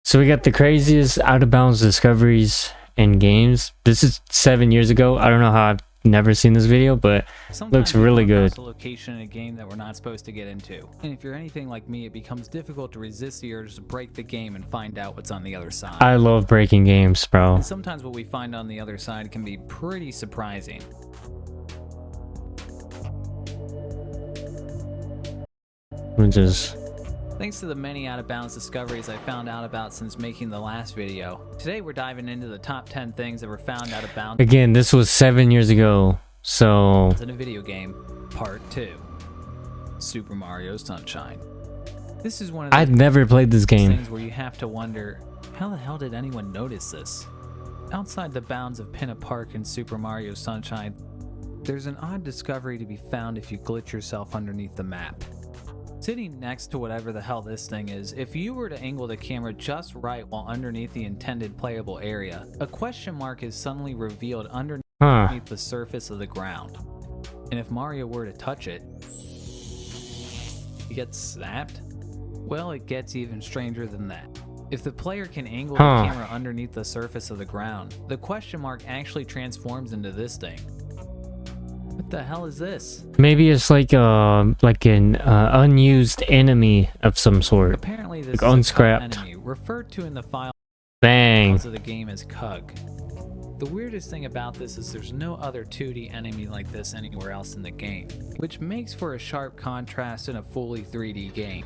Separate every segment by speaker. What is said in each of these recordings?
Speaker 1: So we got the craziest out of bounds discoveries in games. This is 7 years ago. I don't know how I've never seen this video, but looks really good.
Speaker 2: A location in a game that we're not supposed to get into. And if you're anything like me, it becomes difficult to resist the urge to break the game and find out what's on the other side.
Speaker 1: I love breaking games, bro.
Speaker 2: And sometimes what we find on the other side can be pretty surprising. Thanks to the many out-of-bounds discoveries I found out about since making the last video. Today we're diving into the top 10 things that were found out of bounds.
Speaker 1: Again, this was 7 years ago, so...
Speaker 2: in a video game, part 2. Super Mario Sunshine. This is one of the
Speaker 1: I'd never played this game.
Speaker 2: Things where you have to wonder, how the hell did anyone notice this? Outside the bounds of Pinna Park in Super Mario Sunshine, there's an odd discovery to be found if you glitch yourself underneath the map. Sitting next to whatever the hell this thing is, if you were to angle the camera just right while underneath the intended playable area, a question mark is suddenly revealed underneath the surface of the ground. And if Mario were to touch it, he gets snapped? Well, it gets even stranger than that. If the player can angle the camera underneath the surface of the ground, the question mark actually transforms into this thing. What the hell is this?
Speaker 1: Maybe it's like an unused enemy of some sort.
Speaker 2: Apparently this
Speaker 1: like
Speaker 2: is
Speaker 1: unscrapped
Speaker 2: a enemy referred to in the files of the game as Cug. The weirdest thing about this is there's no other 2D enemy like this anywhere else in the game, which makes for a sharp contrast in a fully 3D game.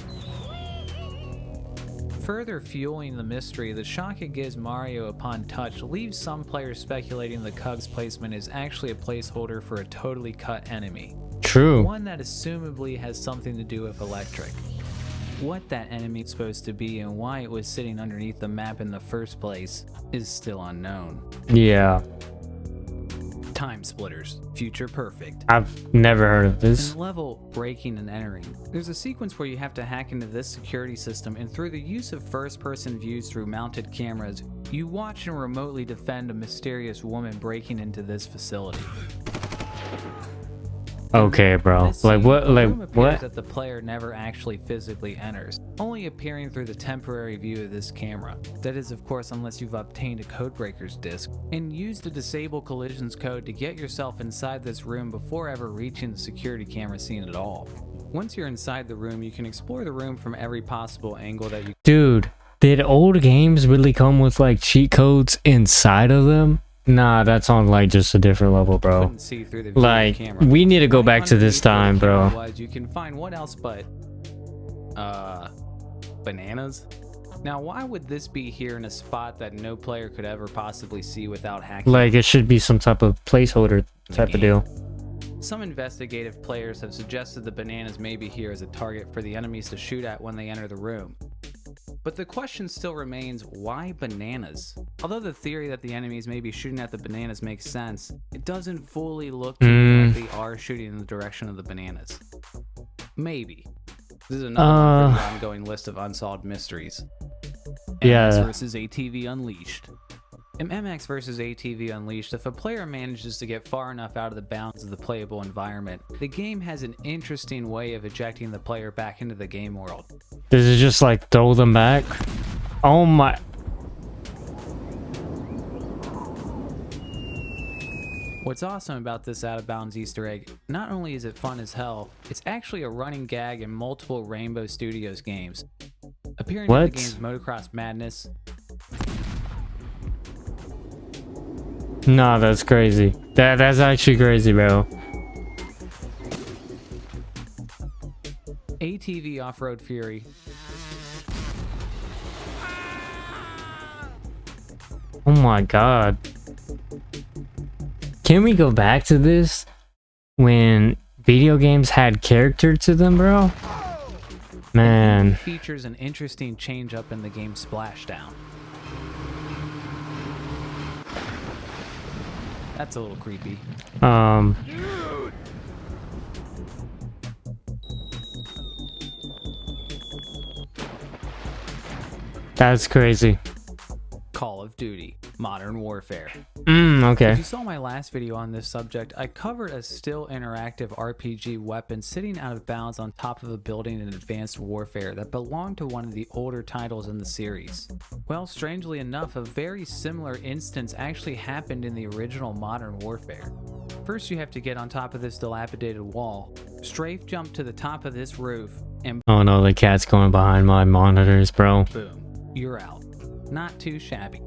Speaker 2: Further fueling the mystery, the shock it gives Mario upon touch leaves some players speculating the Cug's placement is actually a placeholder for a totally cut enemy.
Speaker 1: True.
Speaker 2: One that assumably has something to do with electric. What that enemy is supposed to be and why it was sitting underneath the map in the first place is still unknown.
Speaker 1: Yeah.
Speaker 2: Time Splitters, Future Perfect.
Speaker 1: I've never heard of this.
Speaker 2: In level Breaking and Entering, there's a sequence where you have to hack into this security system, and through the use of first-person views through mounted cameras, you watch and remotely defend a mysterious woman breaking into this facility.
Speaker 1: Okay, bro. Like what?
Speaker 2: That the player never actually physically enters, only appearing through the temporary view of this camera. That is, of course, unless you've obtained a Codebreakers disc and used the Disable Collisions code to get yourself inside this room before ever reaching the security camera scene at all. Once you're inside the room, you can explore the room from every possible angle that you.
Speaker 1: Dude, did old games really come with like cheat codes inside of them? Nah, that's on like just a different level, bro. Like, we need to go back to this time, bro.
Speaker 2: You can find what else but bananas. Now, why would this be here in a spot that no player could ever possibly see without hacking?
Speaker 1: Like, it should be some type of placeholder type of deal.
Speaker 2: Some investigative players have suggested the bananas may be here as a target for the enemies to shoot at when they enter the room. But the question still remains, why bananas? Although the theory that the enemies may be shooting at the bananas makes sense, it doesn't fully look to me like they are shooting in the direction of the bananas. Maybe. This is another one for the ongoing list of unsolved mysteries. MX vs. ATV Unleashed. In MX vs. ATV Unleashed, if a player manages to get far enough out of the bounds of the playable environment, the game has an interesting way of ejecting the player back into the game world.
Speaker 1: Does it just like throw them back? Oh my...
Speaker 2: What's awesome about this out-of-bounds Easter egg, not only is it fun as hell, it's actually a running gag in multiple Rainbow Studios games. Appearing in the games Motocross Madness.
Speaker 1: Nah, that's crazy. That's actually crazy, bro.
Speaker 2: ATV Off-Road Fury.
Speaker 1: Oh my god. Can we go back to this when video games had character to them, bro? Man.
Speaker 2: It features an interesting change up in the game Splashdown. That's a little creepy.
Speaker 1: That's crazy.
Speaker 2: Call of Duty: Modern Warfare.
Speaker 1: Okay.
Speaker 2: If you saw my last video on this subject, I covered a still interactive RPG weapon sitting out of bounds on top of a building in Advanced Warfare that belonged to one of the older titles in the series. Well, strangely enough, a very similar instance actually happened in the original Modern Warfare. First, you have to get on top of this dilapidated wall, strafe jump to the top of this roof, and
Speaker 1: Oh no, the cat's going behind my monitors, bro.
Speaker 2: boom, you're out. Not too shabby.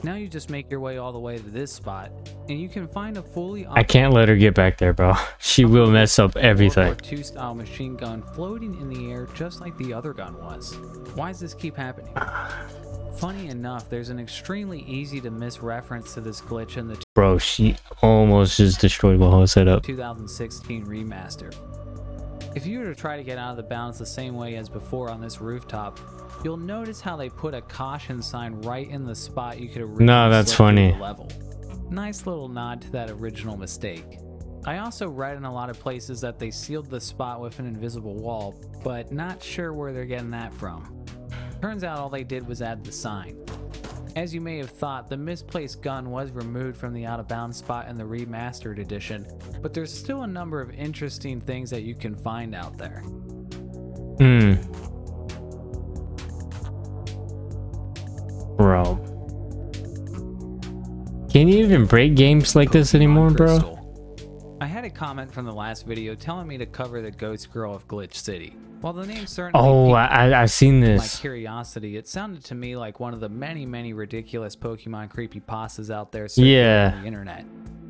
Speaker 2: Now you just make your way all the way to this spot, and you can find a fully
Speaker 1: I can't let her get back there, bro. She will mess up everything.
Speaker 2: World War II style machine gun floating in the air just like the other gun was. Why does this keep happening? Funny enough, there's an extremely easy to miss reference to this glitch in the
Speaker 1: Bro, she almost just destroyed my whole setup.
Speaker 2: 2016 remaster. If you were to try to get out of the bounds the same way as before on this rooftop, you'll notice how they put a caution sign right in the spot you could originally
Speaker 1: No, that's
Speaker 2: slip through
Speaker 1: funny.
Speaker 2: the level. Nice little nod to that original mistake. I also read in a lot of places that they sealed the spot with an invisible wall, but not sure where they're getting that from. Turns out all they did was add the sign. As you may have thought, the misplaced gun was removed from the out-of-bounds spot in the remastered edition, but there's still a number of interesting things that you can find out there.
Speaker 1: Bro. Can you even break games like this anymore, bro?
Speaker 2: Crystal. I had a comment from the last video telling me to cover the Ghost Girl of Glitch City. While the name certainly
Speaker 1: Oh,
Speaker 2: piqued
Speaker 1: I've seen
Speaker 2: my
Speaker 1: this.
Speaker 2: curiosity, it sounded to me like one of the many ridiculous Pokemon creepypastas out there circulating
Speaker 1: Yeah.
Speaker 2: on the internet.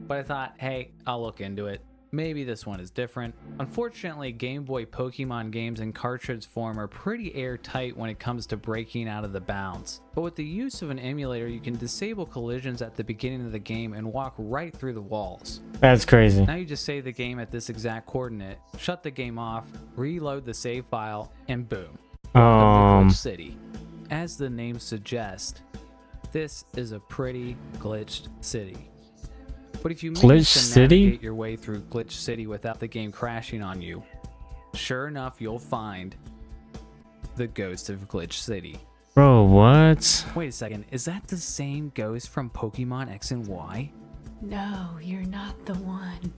Speaker 2: But I thought, hey, I'll look into it. Maybe this one is different. Unfortunately, Game Boy Pokemon games in cartridge form are pretty airtight when it comes to breaking out of the bounds. But with the use of an emulator, you can disable collisions at the beginning of the game and walk right through the walls.
Speaker 1: That's crazy.
Speaker 2: Now you just save the game at this exact coordinate, shut the game off, reload the save file, and boom. Welcome to Glitch City. As the name suggests, this is a pretty glitched city. But if you manage
Speaker 1: Glitch
Speaker 2: to
Speaker 1: City?
Speaker 2: navigate your way through Glitch City without the game crashing on you, sure enough, you'll find the ghost of Glitch City.
Speaker 1: Bro, what?
Speaker 2: Wait a second, is that the same ghost from Pokemon X and Y?
Speaker 3: No, you're not the one.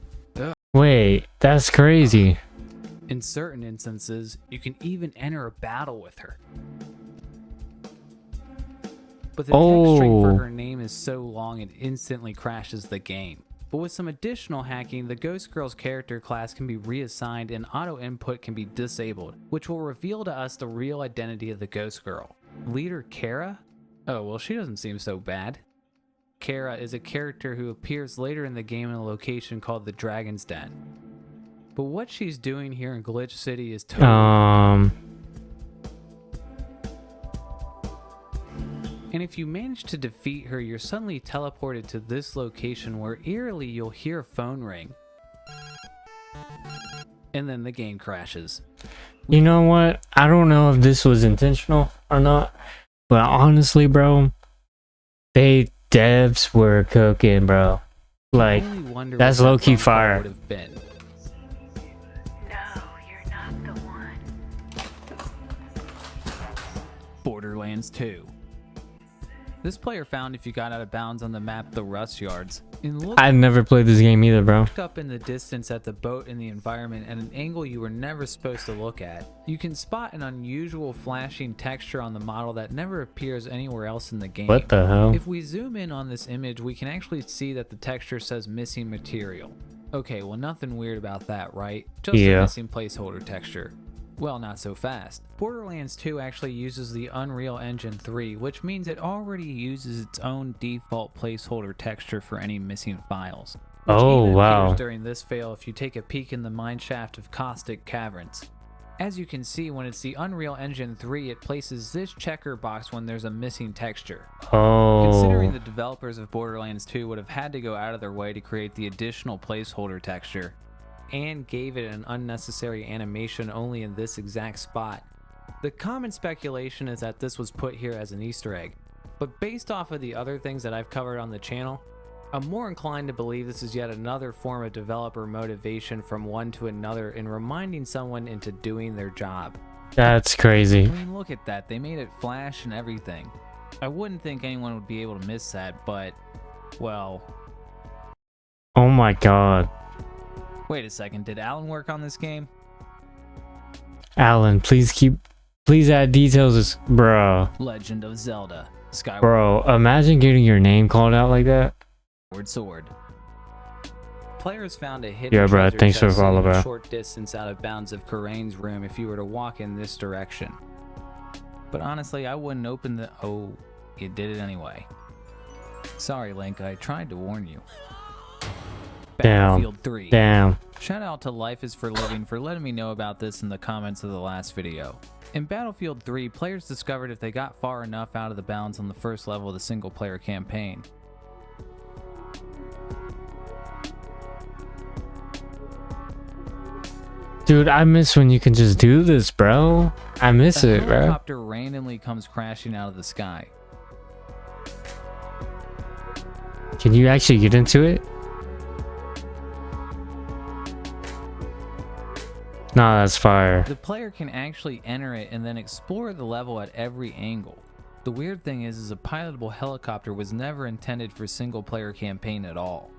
Speaker 1: Wait, that's crazy.
Speaker 2: In certain instances, you can even enter a battle with her. But the text string for her name is so long it instantly crashes the game. But with some additional hacking, the Ghost Girl's character class can be reassigned and auto input can be disabled, which will reveal to us the real identity of the Ghost Girl. Leader Kara? Oh, well, she doesn't seem so bad. Kara is a character who appears later in the game in a location called the Dragon's Den. But what she's doing here in Glitch City is totally and if you manage to defeat her, you're suddenly teleported to this location where eerily you'll hear a phone ring. And then the game crashes.
Speaker 1: You know what? I don't know if this was intentional or not, but honestly, bro, devs were cooking, bro. Like,
Speaker 2: I only wonder
Speaker 1: that's
Speaker 2: what that
Speaker 1: low-key
Speaker 2: phone call
Speaker 1: fire.
Speaker 2: would have been.
Speaker 3: No, you're not the one.
Speaker 2: Borderlands 2. This player found if you got out of bounds on the map the Rust Yards. And looked
Speaker 1: I'd never played this game either, bro.
Speaker 2: up in the distance at the boat in the environment at an angle you were never supposed to look at. You can spot an unusual flashing texture on the model that never appears anywhere else in the game.
Speaker 1: What the hell?
Speaker 2: If we zoom in on this image, we can actually see that the texture says missing material. Okay, well, nothing weird about that, right? Just a missing placeholder texture. Well, not so fast. Borderlands 2 actually uses the Unreal Engine 3, which means it already uses its own default placeholder texture for any missing files. Which
Speaker 1: Oh,
Speaker 2: even
Speaker 1: wow.
Speaker 2: appears during this fail if you take a peek in the mineshaft of Caustic Caverns. As you can see, when it's the Unreal Engine 3, it places this checker box when there's a missing texture. Considering the developers of Borderlands 2 would have had to go out of their way to create the additional placeholder texture, and gave it an unnecessary animation only in this exact spot. The common speculation is that this was put here as an Easter egg, but based off of the other things that I've covered on the channel, I'm more inclined to believe this is yet another form of developer motivation from one to another in reminding someone into doing their job.
Speaker 1: That's crazy.
Speaker 2: I mean, look at that, they made it flash and everything. I wouldn't think anyone would be able to miss that, but, well,
Speaker 1: Oh my god.
Speaker 2: wait a second, did Alan work on this game?
Speaker 1: Alan, please add details. Bro.
Speaker 2: Legend of Zelda, Skyward
Speaker 1: Bro, imagine getting your name called out like that.
Speaker 2: Sword. Players found a hidden
Speaker 1: Yeah, bro,
Speaker 2: treasure
Speaker 1: thanks for
Speaker 2: chest
Speaker 1: follow,
Speaker 2: sitting a
Speaker 1: bro.
Speaker 2: short distance out of bounds of Karane's room if you were to walk in this direction. But honestly, I wouldn't open the... Oh, you did it anyway. Sorry, Link, I tried to warn you.
Speaker 1: Damn.
Speaker 2: Battlefield 3.
Speaker 1: Damn.
Speaker 2: Shout out to Life is for Living for letting me know about this in the comments of the last video. In Battlefield 3, players discovered if they got far enough out of the bounds on the first level of the single player campaign.
Speaker 1: Dude, I miss when you can just do this, bro. I miss
Speaker 2: A
Speaker 1: it, bro.
Speaker 2: helicopter randomly comes crashing out of the sky.
Speaker 1: Can you actually get into it? Nah, that's fire.
Speaker 2: The player can actually enter it and then explore the level at every angle. The weird thing is a pilotable helicopter was never intended for single player campaign at all.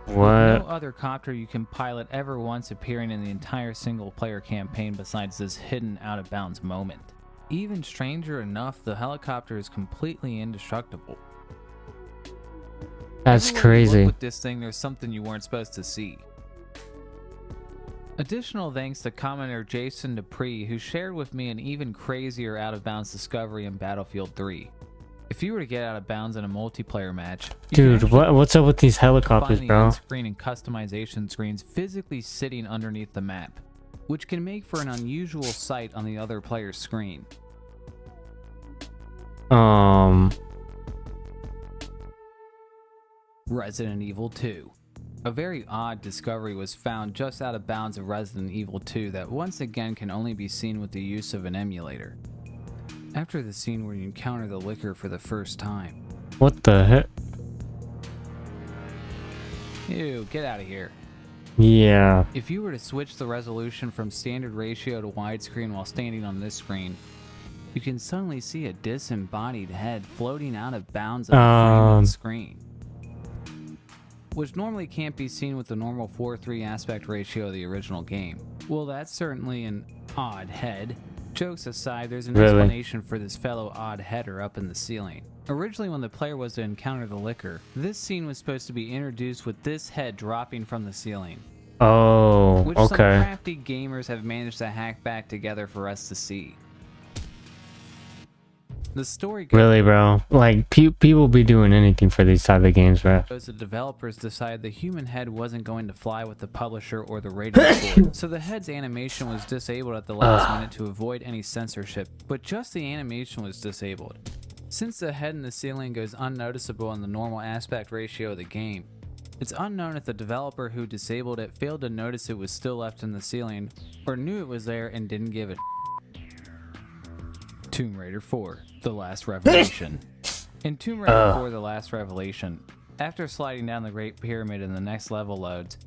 Speaker 2: No
Speaker 1: What?
Speaker 2: other copter you can pilot ever once appearing in the entire single player campaign besides this hidden out of bounds moment. Even stranger enough, the helicopter is completely indestructible.
Speaker 1: That's
Speaker 2: Everywhere you
Speaker 1: crazy.
Speaker 2: look with this thing, there's something you weren't supposed to see. Additional thanks to commenter Jason Dupree, who shared with me an even crazier out of bounds discovery in Battlefield 3. If you were to get out of bounds in a multiplayer match, you can
Speaker 1: Dude,
Speaker 2: actually
Speaker 1: what's up with these helicopters,
Speaker 2: find the
Speaker 1: bro?
Speaker 2: on-screen and customization screens physically sitting underneath the map, which can make for an unusual sight on the other player's screen. Resident Evil 2. A very odd discovery was found just out of bounds of Resident Evil 2 that once again can only be seen with the use of an emulator. After the scene where you encounter the liquor for the first time.
Speaker 1: What the heck?
Speaker 2: Ew, get out of here.
Speaker 1: Yeah.
Speaker 2: If you were to switch the resolution from standard ratio to widescreen while standing on this screen, you can suddenly see a disembodied head floating out of bounds of the frame of the screen, which normally can't be seen with the normal 4:3 aspect ratio of the original game. Well, that's certainly an odd head. Jokes aside, there's an
Speaker 1: Really?
Speaker 2: explanation for this fellow odd header up in the ceiling. Originally, when the player was to encounter the liquor, this scene was supposed to be introduced with this head dropping from the ceiling,
Speaker 1: Oh,
Speaker 2: which some
Speaker 1: okay.
Speaker 2: crafty gamers have managed to hack back together for us to see. The story goes
Speaker 1: Really, bro? Like, people be doing anything for these type of games, bro.
Speaker 2: the developers decided the human head wasn't going to fly with the publisher or the rating board, so the head's animation was disabled at the last minute to avoid any censorship, but just the animation was disabled. Since the head in the ceiling goes unnoticeable in the normal aspect ratio of the game, it's unknown if the developer who disabled it failed to notice it was still left in the ceiling, or knew it was there and didn't give a Tomb Raider 4, The Last Revelation. In Tomb Raider 4, The Last Revelation, after sliding down the Great Pyramid and the next level loads,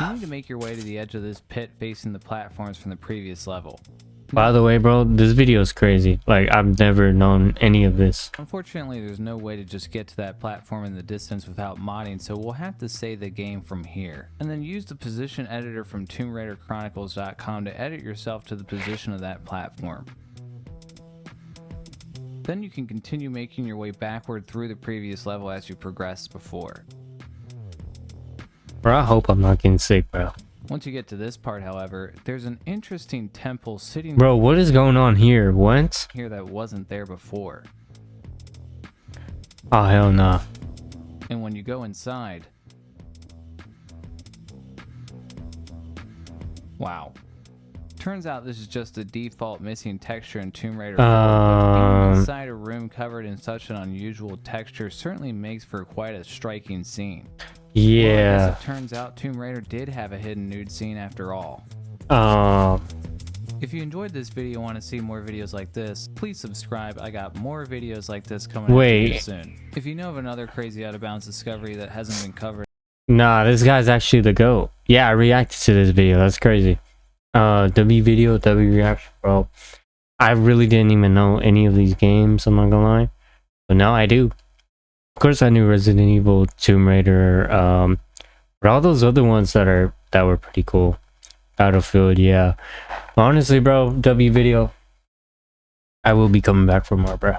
Speaker 2: you need to make your way to the edge of this pit facing the platforms from the previous level.
Speaker 1: By the way, bro, this video is crazy. Like, I've never known any of this.
Speaker 2: Unfortunately, there's no way to just get to that platform in the distance without modding, so we'll have to save the game from here. And then use the position editor from TombRaiderChronicles.com to edit yourself to the position of that platform. Then you can continue making your way backward through the previous level as you progressed before.
Speaker 1: Bro, I hope I'm not getting sick, bro.
Speaker 2: Once you get to this part, however, there's an interesting temple sitting
Speaker 1: Bro, what is going on here? What?
Speaker 2: here that wasn't there before.
Speaker 1: Oh, hell no.
Speaker 2: And when you go inside, wow. Turns out this is just a default missing texture in Tomb Raider 4, but being inside a room covered in such an unusual texture certainly makes for quite a striking scene. Well,
Speaker 1: Yeah.
Speaker 2: as it turns out, Tomb Raider did have a hidden nude scene after all. If you enjoyed this video and want to see more videos like this, please subscribe. I got more videos like this coming at you soon. If you know of another crazy out of bounds discovery that hasn't been covered,
Speaker 1: Nah, this guy's actually the GOAT. Yeah, I reacted to this video. That's crazy. W video, W reaction, bro. I really didn't even know any of these games, I'm not gonna lie. But now I do. Of course I knew Resident Evil, Tomb Raider, but all those other ones that were pretty cool. Battlefield, yeah. Honestly, bro, W video. I will be coming back for more, bro.